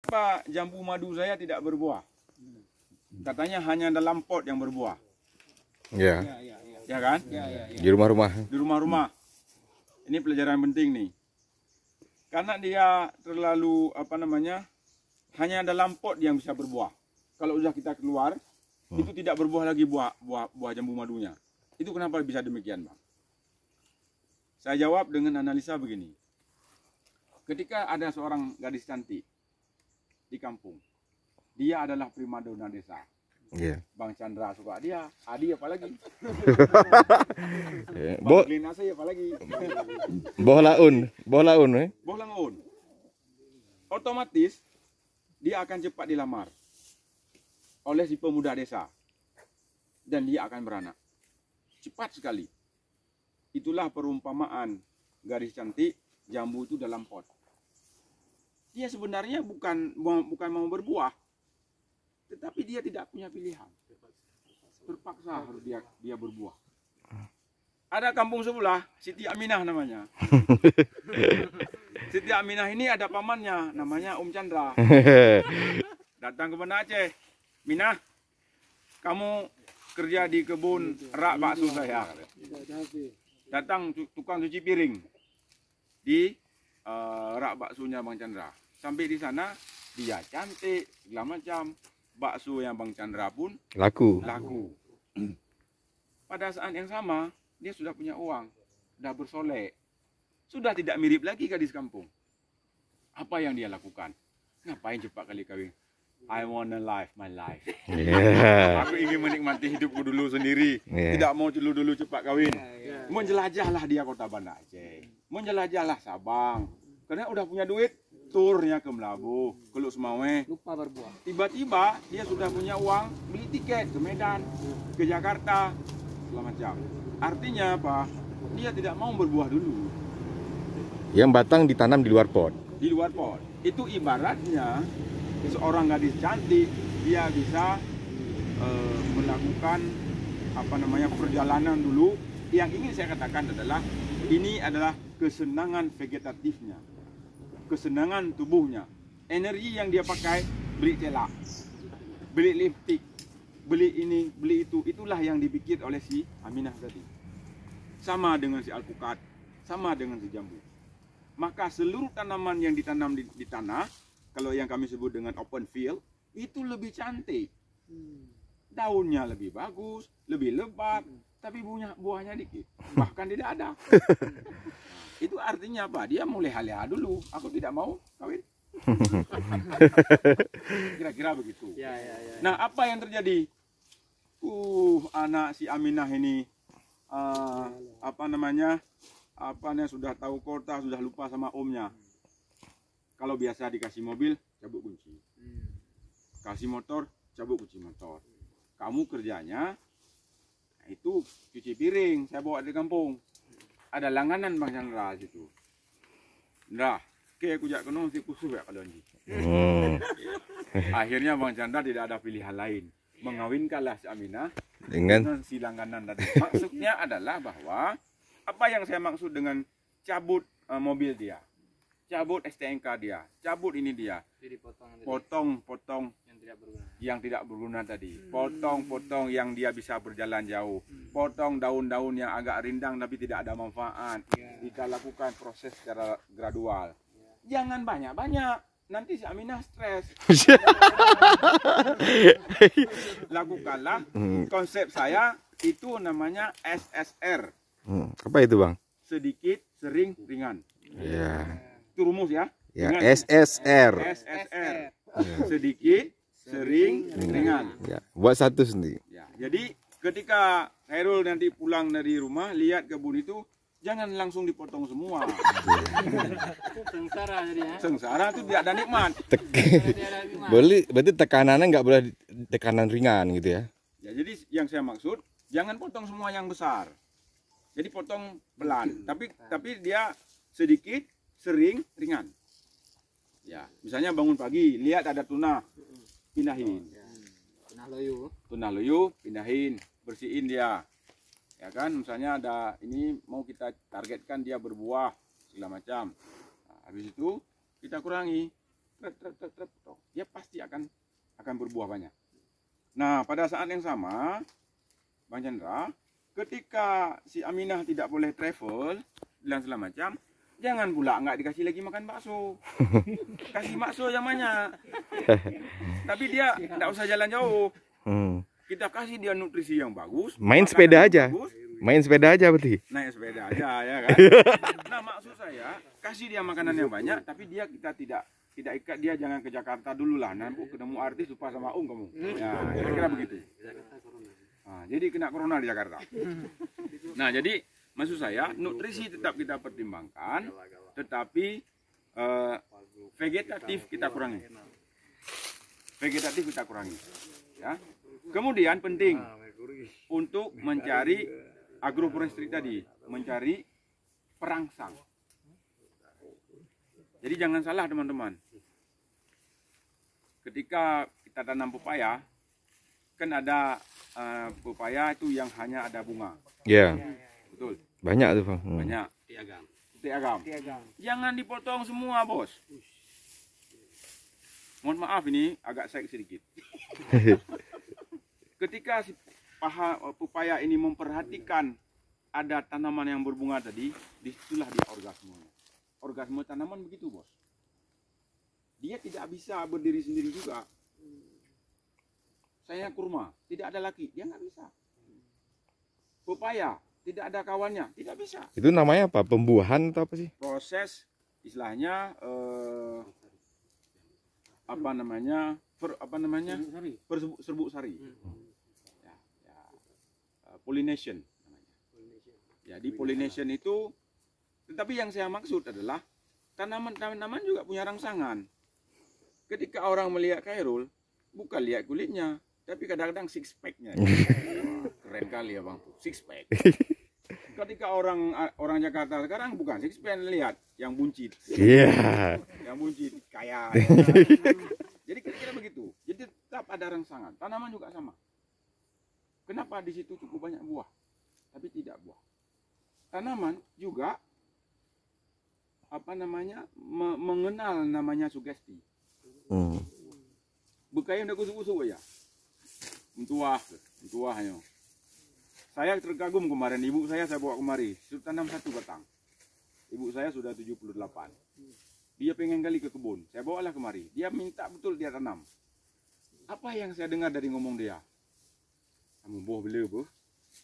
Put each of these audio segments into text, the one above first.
kenapa jambu madu saya tidak berbuah? Katanya hanya dalam pot yang berbuah. Ya. Ya kan? Di rumah-rumah. Di rumah-rumah. Ini pelajaran penting nih. Karena dia terlalu hanya dalam pot yang bisa berbuah. Kalau sudah kita keluar, itu tidak berbuah lagi buah jambu madunya. Itu kenapa bisa demikian, Bang? Saya jawab dengan analisa begini. Ketika ada seorang gadis cantik di kampung, dia adalah primadona desa. Iya. Bang Chandra suka dia, Adi apalagi. Bo Bang Lina saya apalagi. boh laun, Boh langun. Otomatis dia akan cepat dilamar oleh si pemuda desa. Dan dia akan beranak. Cepat sekali. Itulah perumpamaan gadis cantik, jambu itu dalam pot. Dia sebenarnya bukan mau berbuah, tetapi dia tidak punya pilihan. Terpaksa harus dia berbuah. Ada kampung sebelah, Siti Aminah namanya. Siti Aminah ini ada pamannya, namanya Chandra. Datang ke Banda Aceh. Minah, kamu kerja di kebun rak bakso saya. Datang tukang cuci piring di rak baksonya Bang Chandra. Sampai di sana dia cantik segala macam. Bakso yang Bang Chandra pun laku. Pada saat yang sama dia sudah punya uang, sudah bersolek, sudah tidak mirip lagi gadis kampung. Apa yang dia lakukan? Ngapain cepat kali kawin? I wanna live my life. Yeah. Aku ingin menikmati hidupku dulu sendiri. Tidak mau dulu cepat kawin. Menjelajahlah dia kota Banda Aceh. Menjelajahlah Sabang. Karena udah punya duit, turnya ke Melabu, ke Luk Semawe. Lupa berbuah. Tiba-tiba dia sudah punya uang, beli tiket ke Medan, ke Jakarta, segala macam. Artinya apa? Dia tidak mau berbuah dulu. Yang batang ditanam di luar pot. Di luar pot. Itu ibaratnya seorang gadis cantik, dia bisa melakukan perjalanan dulu. Yang ingin saya katakan adalah ini adalah kesenangan vegetatifnya, kesenangan tubuhnya. Energi yang dia pakai, beli celak, beli lipstik, beli ini, beli itu. Itulah yang dipikir oleh si Aminah tadi. Sama dengan si alpukat, sama dengan si jambu. Maka seluruh tanaman yang ditanam di tanah, kalau yang kami sebut dengan open field, itu lebih cantik. Daunnya lebih bagus, lebih lebat, tapi buahnya dikit. Bahkan tidak ada. Itu artinya apa? Dia mau leha-leha dulu. Aku tidak mau kawin. Kira-kira begitu. Nah, apa yang terjadi? Anak si Aminah ini sudah tahu kota, sudah lupa sama omnya. Kalau biasa dikasih mobil, cabut kunci. Kasih motor, cabut kunci motor. Kamu kerjanya itu cuci piring, saya bawa dari kampung. Ada langganan Bang Chandra situ. Nah, aku jak kenong si kusuh ya kalau ini. Akhirnya Bang Chandra tidak ada pilihan lain. Mengawinkanlah si Aminah dengan si langganan tadi. Maksudnya adalah bahwa apa yang saya maksud dengan cabut mobil dia, cabut STNK dia, cabut ini dia, potong yang tidak berguna tadi, potong yang dia bisa berjalan jauh, potong daun-daun yang agak rindang tapi tidak ada manfaat. Kita lakukan proses secara gradual. Jangan banyak-banyak, nanti si Aminah stres. Lakukanlah konsep saya itu namanya SSR. Apa itu Bang? Sedikit, sering, ringan. Ya. Itu rumus ya. Ya, SSR. SSR. Sedikit, sering, ringan. Ya, buat satu sendiri. Ya, jadi ketika Khairul nanti pulang dari rumah, lihat kebun itu, jangan langsung dipotong semua. Sengsara jadi ya. Sengsara itu tidak ada nikmat. Boleh, berarti tekanannya nggak boleh tekanan ringan gitu ya? Ya, jadi yang saya maksud, jangan potong semua yang besar. Jadi potong pelan, tapi dia sedikit, sering, ringan. Ya, misalnya bangun pagi, lihat ada tuna, pindahin. Tuna loyo, pindahin, bersihin dia. Ya kan, misalnya ada ini mau kita targetkan dia berbuah segala macam. Nah, habis itu kita kurangi, trep, berbuah banyak. Nah, pada saat yang sama, Bang Chandra, ketika si Aminah tidak boleh travel dan segala macam, jangan pula nggak dikasih lagi makan bakso. Kasih bakso yang banyak. Tapi dia nggak usah jalan jauh. Kita kasih dia nutrisi yang bagus. Main sepeda aja. Bagus. Main sepeda aja berarti. Naik sepeda aja ya kan. Nah, maksud saya kasih dia makanan yang banyak, tapi kita tidak ikat dia, jangan ke Jakarta dulu lah. Nanti ketemu artis lupa sama kamu. Ya, kira-kira begitu. Nah, jadi kena corona di Jakarta. Nah, jadi maksud saya nutrisi tetap kita pertimbangkan, tetapi vegetatif kita kurangi. Ya. Kemudian penting untuk mencari agroforestry tadi, mencari perangsang. Jadi jangan salah teman-teman. Ketika kita tanam pepaya, kan ada pepaya itu yang hanya ada bunga. Iya. Betul. Banyak tuh, Bang. Banyak. Tiagam. Jangan dipotong semua, Bos. Mohon maaf ini agak seks sedikit. Ketika si pepaya ini memperhatikan ada tanaman yang berbunga tadi, disitulah dia orgasmenya. Orgasme tanaman begitu, Bos. Dia tidak bisa berdiri sendiri juga. Saya kurma, tidak ada laki, dia nggak bisa. Pepaya, tidak ada kawannya, tidak bisa. Itu namanya apa? Pembuahan atau apa sih? Proses istilahnya serbuk sari. Pollination namanya. Jadi pollination itu, tetapi yang saya maksud adalah tanaman-tanaman juga punya rangsangan. Ketika orang melihat Khairul, bukan lihat kulitnya, tapi kadang-kadang six pack-nya. Keren kali ya Bang, six pack. Ketika orang Jakarta sekarang bukan six pack, lihat yang buncit. Iya. Yang buncit kaya. Jadi kira-kira begitu. Jadi tetap ada rangsangan. Tanaman juga sama. Kenapa di situ cukup banyak buah, tapi tidak buah? Tanaman juga mengenal namanya sugesti. Bekaya udah kusuk-kusuk ya. Mentuah hanya. Saya terkagum kemarin, ibu saya bawa kemari, sudah tanam satu batang. Ibu saya sudah 78. Dia pengen kali ke kebun, saya bawalah kemari. Dia minta betul dia tanam. Apa yang saya dengar dari ngomong dia? Kamu boh bela boh.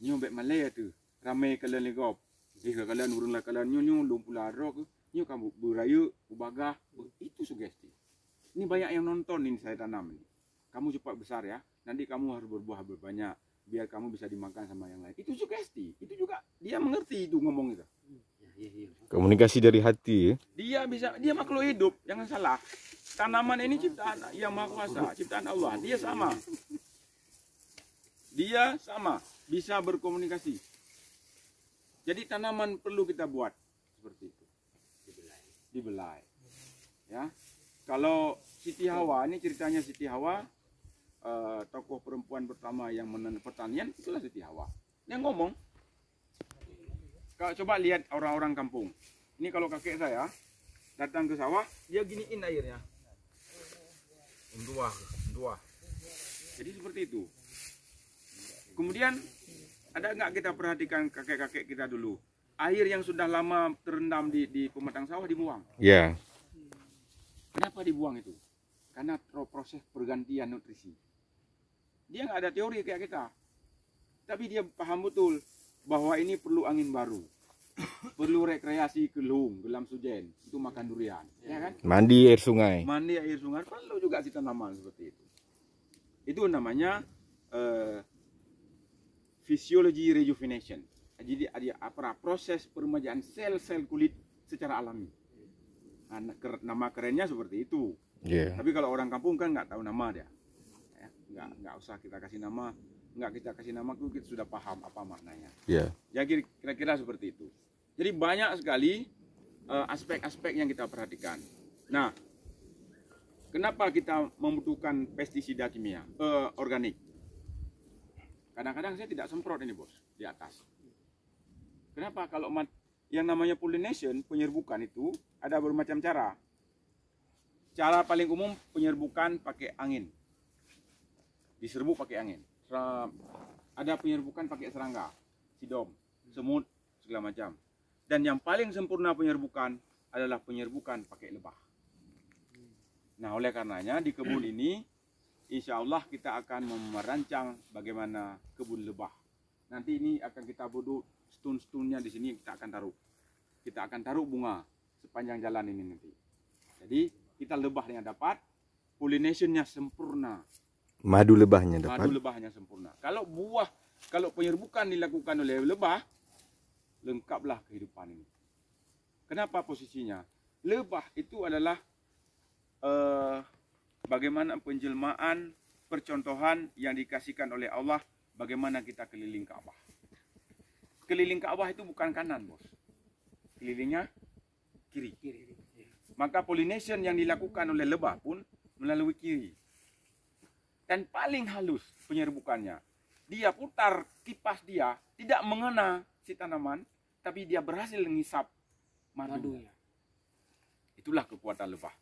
Nyo bek Malay tu. Ramai kalian legop. Kalian urunglah kalian nyo lumpula rok. Nyo kamu beraya, ubagah. Itu sugesti. Ini banyak yang nonton ini saya tanam ini. Kamu cepat besar ya. Nanti kamu harus berbuah banyak biar kamu bisa dimakan sama yang lain. Itu sugesti. Itu juga dia mengerti itu ngomong itu. Komunikasi dari hati ya. Dia makhluk hidup, jangan salah. Tanaman ini ciptaan yang Maha Kuasa, ciptaan Allah. Dia sama, bisa berkomunikasi. Jadi tanaman perlu kita buat seperti itu. Dibelai. Ya. Kalau Siti Hawa, ini ceritanya Siti Hawa, tokoh perempuan pertama yang menanam pertanian, itulah Siti Hawa. Yang ngomong, coba lihat orang-orang kampung. Ini kalau kakek saya datang ke sawah, dia giniin airnya. Dua. Jadi seperti itu. Kemudian ada nggak kita perhatikan kakek-kakek kita dulu? Air yang sudah lama terendam di pematang sawah dibuang. Iya. Kenapa dibuang itu? Karena proses pergantian nutrisi. Dia nggak ada teori kayak kita. Tapi dia paham betul bahwa ini perlu angin baru. Perlu rekreasi ke Luhung, ke Lamsujen. Itu makan durian. Ya kan? Mandi air sungai. Perlu juga si tanaman seperti itu. Itu namanya physiology rejuvenation. Jadi ada proses peremajaan sel-sel kulit secara alami. Nama kerennya seperti itu. Yeah. Tapi kalau orang kampung kan nggak tahu nama dia. Ya, nggak usah kita kasih nama. Kita sudah paham apa maknanya. Yeah. Ya kira-kira seperti itu. Jadi banyak sekali aspek-aspek yang kita perhatikan. Nah, kenapa kita membutuhkan pestisida kimia, organik? Kadang-kadang saya tidak semprot ini bos, di atas. Kenapa? Kalau yang namanya pollination, penyerbukan itu ada bermacam cara. Cara paling umum penyerbukan pakai angin. diserbu pakai angin. Ada penyerbukan pakai serangga, sidom, semut, segala macam. Dan yang paling sempurna penyerbukan adalah penyerbukan pakai lebah. Nah, oleh karenanya di kebun ini, insya Allah kita akan merancang bagaimana kebun lebah. Nanti ini akan kita buat stun-stunnya di sini, kita akan taruh. Kita akan taruh bunga sepanjang jalan ini nanti. Jadi kita lebahnya dapat, pollinationnya sempurna. Madu lebahnya dapat. Madu lebahnya sempurna. Kalau penyerbukan dilakukan oleh lebah, lengkaplah kehidupan ini. Kenapa posisinya? Lebah itu adalah bagaimana penjelmaan, percontohan yang dikasihkan oleh Allah, bagaimana kita keliling Ka'bah. Keliling Ka'bah itu bukan kanan, bos. Kelilingnya kiri. Maka pollination yang dilakukan oleh lebah pun melalui kiri. Dan paling halus penyerbukannya, dia putar kipas dia tidak mengena si tanaman, tapi dia berhasil mengisap madunya. Itulah kekuatan lebah.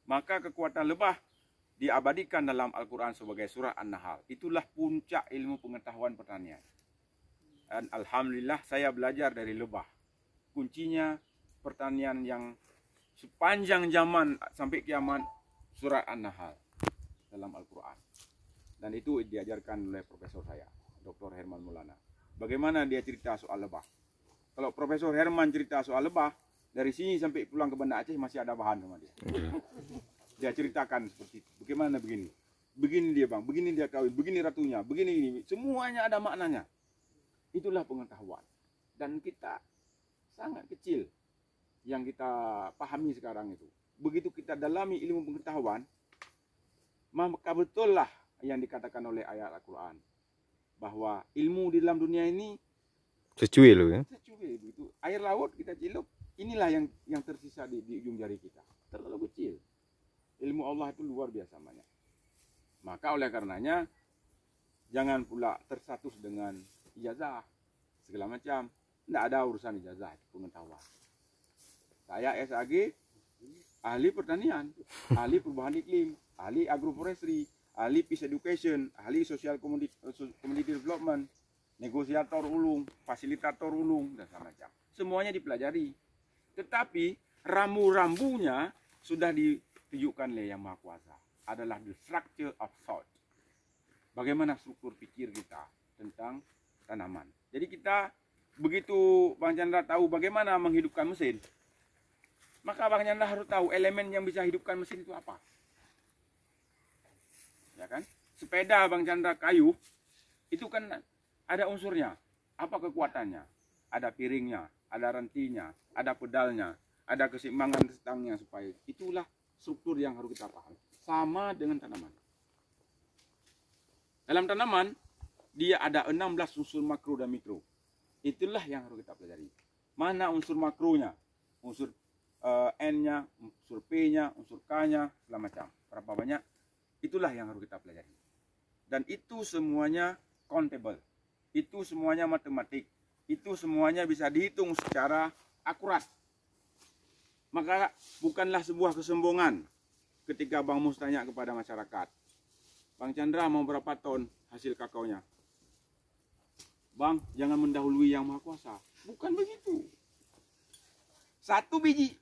Maka kekuatan lebah diabadikan dalam Al-Quran sebagai surah An-Nahl. Itulah puncak ilmu pengetahuan pertanian. Dan alhamdulillah saya belajar dari lebah. Kuncinya pertanian yang sepanjang zaman sampai kiamat, surah An-Nahl dalam Al-Quran. Dan itu diajarkan oleh profesor saya, Dr. Herman Maulana. Bagaimana dia cerita soal lebah. Kalau Profesor Herman cerita soal lebah, dari sini sampai pulang ke Banda Aceh masih ada bahan sama dia. Dia ceritakan seperti itu. Bagaimana begini? Begini dia bang, begini dia kawin, begini ratunya, begini ini. Semuanya ada maknanya. Itulah pengetahuan. Dan kita sangat kecil yang kita pahami sekarang itu. Begitu kita dalami ilmu pengetahuan, maka betul lah yang dikatakan oleh ayat Al-Quran. Bahwa ilmu di dalam dunia ini secuil loh ya. Secuil begitu. Air laut kita celup, inilah yang tersisa di ujung jari kita. Terlalu kecil. Ilmu Allah itu luar biasa banyak. Maka oleh karenanya jangan pula terstatus dengan ijazah segala macam. Tidak ada urusan ijazah, itu pengetahuan. Saya SAG, ahli pertanian, ahli perubahan iklim, ahli agroforestry, ahli peace education, ahli social community development, negosiator ulung, fasilitator ulung, dan macam. Semuanya dipelajari. Tetapi rambu-rambunya sudah ditunjukkan oleh Yang Maha Kuasa. Adalah the structure of thought. Bagaimana struktur pikir kita tentang tanaman. Jadi kita, begitu Bang Chandra tahu bagaimana menghidupkan mesin, maka Bang Chandra harus tahu elemen yang bisa hidupkan mesin itu apa. Ya kan? Sepeda Bang Chandra kayu, itu kan ada unsurnya, apa kekuatannya, ada piringnya, ada rentinya, ada pedalnya, ada keseimbangan stangnya, supaya itulah struktur yang harus kita pahami. Sama dengan tanaman. Dalam tanaman, dia ada 16 unsur makro dan mikro. Itulah yang harus kita pelajari. Mana unsur makronya, unsur N-nya, unsur P-nya, unsur K-nya, segala macam. Berapa banyak, itulah yang harus kita pelajari. Dan itu semuanya countable. Itu semuanya matematik. Itu semuanya bisa dihitung secara akurat. Maka bukanlah sebuah kesombongan ketika Bang Mus tanya kepada masyarakat, Bang Chandra mau berapa ton hasil kakaonya? Bang, jangan mendahului Yang Maha Kuasa. Bukan begitu. Satu biji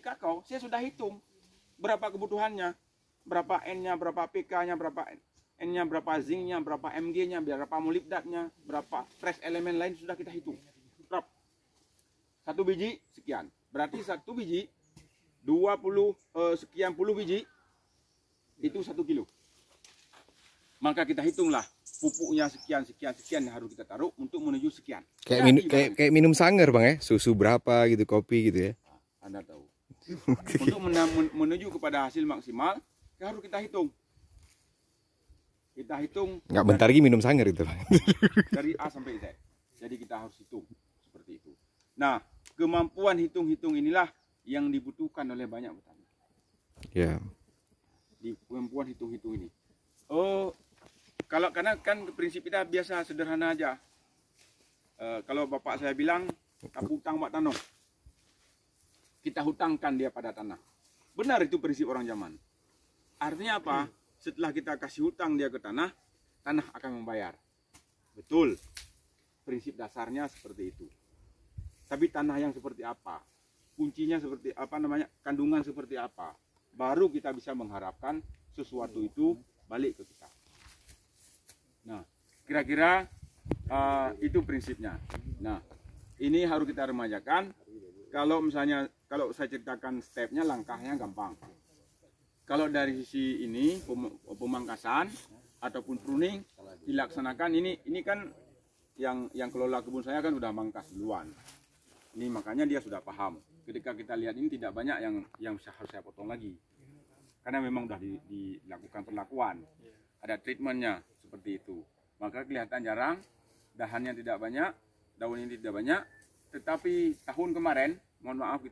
kakao, saya sudah hitung berapa kebutuhannya, berapa N-nya, berapa PK-nya, berapa N-nya, berapa zinc-nya, berapa Mg-nya, berapa molibdatnya, berapa trace elemen lain sudah kita hitung. Satu biji sekian. Berarti satu biji 20 sekian puluh biji itu 1 kilo. Maka kita hitunglah pupuknya sekian yang harus kita taruh untuk menuju sekian. Kayak minum sangar bang ya, susu berapa gitu, kopi gitu ya. Anda tahu. Untuk menuju kepada hasil maksimal harus kita hitung. Kita hitung. Nggak bentar lagi minum sangar itu bang. Dari A sampai Z. Jadi kita harus hitung seperti itu. Nah, kemampuan hitung-hitung inilah yang dibutuhkan oleh banyak petani. Ya. Di kemampuan hitung-hitung ini. Oh, karena kan prinsip kita biasa sederhana aja. Kalau bapak saya bilang, aku hutang mak tanah. Kita hutangkan dia pada tanah. Benar itu prinsip orang zaman. Artinya apa? setelah kita kasih hutang dia ke tanah, tanah akan membayar. Betul, prinsip dasarnya seperti itu. Tapi tanah yang seperti apa, kuncinya seperti apa namanya, kandungan seperti apa, baru kita bisa mengharapkan sesuatu itu balik ke kita. Nah, kira-kira itu prinsipnya. Nah, ini harus kita remajakan. Kalau misalnya, kalau saya ceritakan stepnya, langkahnya gampang. Kalau dari sisi ini pemangkasan ataupun pruning dilaksanakan, ini kan yang kelola kebun saya kan sudah mangkas duluan. Ini makanya dia sudah paham. Ketika kita lihat ini tidak banyak yang harus saya potong lagi, karena memang sudah dilakukan perlakuan, ada treatmentnya seperti itu. Maka kelihatan jarang, dahannya tidak banyak, daun ini tidak banyak. Tetapi tahun kemarin, mohon maaf, kita